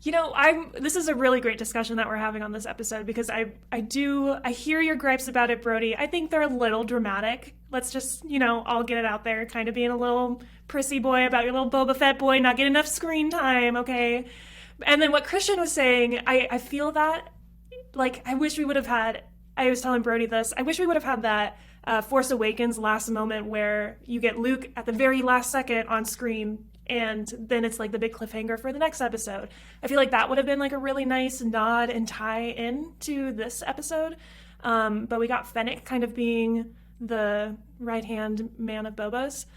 This is a really great discussion that we're having on this episode because I hear your gripes about it, Brody. I think they're a little dramatic. Let's just, all get it out there, kind of being a little prissy boy about your little Boba Fett boy not getting enough screen time, okay? And then what Christian was saying, I feel that, I wish we would have had, I was telling Brody this, I wish we would have had that Force Awakens last moment where you get Luke at the very last second on screen and then it's like the big cliffhanger for the next episode. I feel like that would have been like a really nice nod and tie in to this episode. But we got Fennec kind of being the right-hand man of Boba's.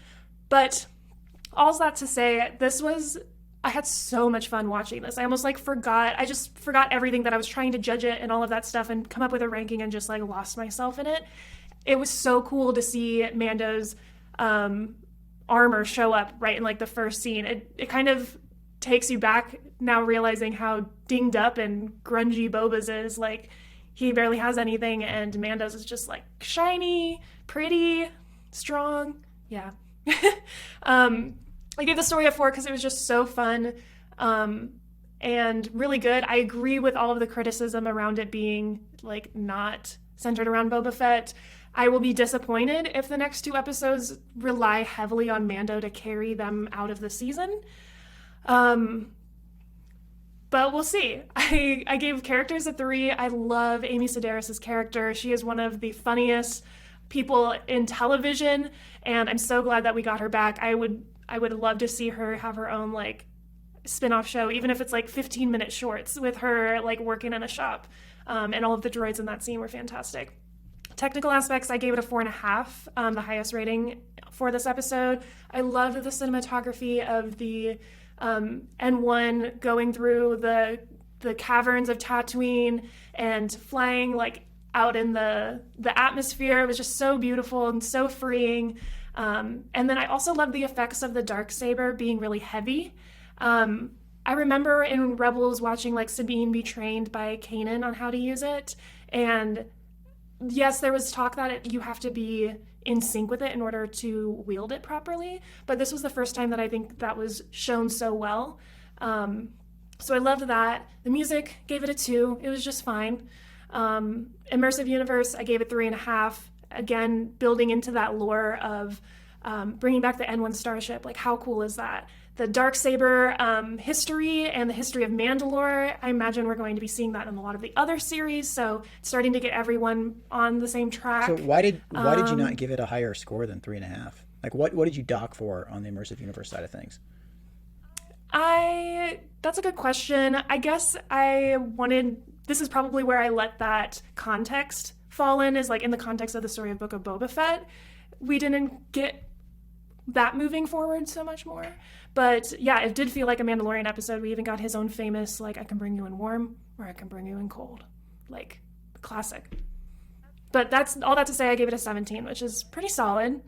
But all that to say, I had so much fun watching this. I almost I just forgot everything that I was trying to judge it and all of that stuff and come up with a ranking and just lost myself in it. It was so cool to see Mando's armor show up right in the first scene. It kind of takes you back now, realizing how dinged up and grungy Boba's is. He barely has anything, and Mando's is just shiny, pretty, strong. Yeah. I gave the story a 4 because it was just so fun and really good. I agree with all of the criticism around it being not centered around Boba Fett. I will be disappointed if the next 2 episodes rely heavily on Mando to carry them out of the season. But we'll see. I gave characters a 3. I love Amy Sedaris' character. She is one of the funniest people in television, and I'm so glad that we got her back. I would love to see her have her own spin-off show, even if it's 15-minute shorts with her working in a shop. And all of the droids in that scene were fantastic. Technical aspects, I gave it a 4.5, the highest rating for this episode. I loved the cinematography of the N1 going through the caverns of Tatooine and flying out in the atmosphere. It was just so beautiful and so freeing. And then I also loved the effects of the Darksaber being really heavy. I remember in Rebels watching Sabine be trained by Kanan on how to use it, and yes, there was talk that you have to be in sync with it in order to wield it properly, but this was the first time that I think that was shown so well. So I loved that. The music, gave it a 2. It was just fine. Immersive universe, I gave it 3.5. Again, building into that lore of bringing back the N1 starship. How cool is that? The Darksaber history and the history of Mandalore, I imagine we're going to be seeing that in a lot of the other series, so starting to get everyone on the same track. So why did you not give it a higher score than 3.5? What did you dock for on the immersive universe side of things? That's a good question. I guess this is probably where I let that context fall in, is in the context of the story of Book of Boba Fett. We didn't get that moving forward so much more. But yeah, it did feel like a Mandalorian episode. We even got his own famous, I can bring you in warm or I can bring you in cold. Classic. But that's all that to say, I gave it a 17, which is pretty solid.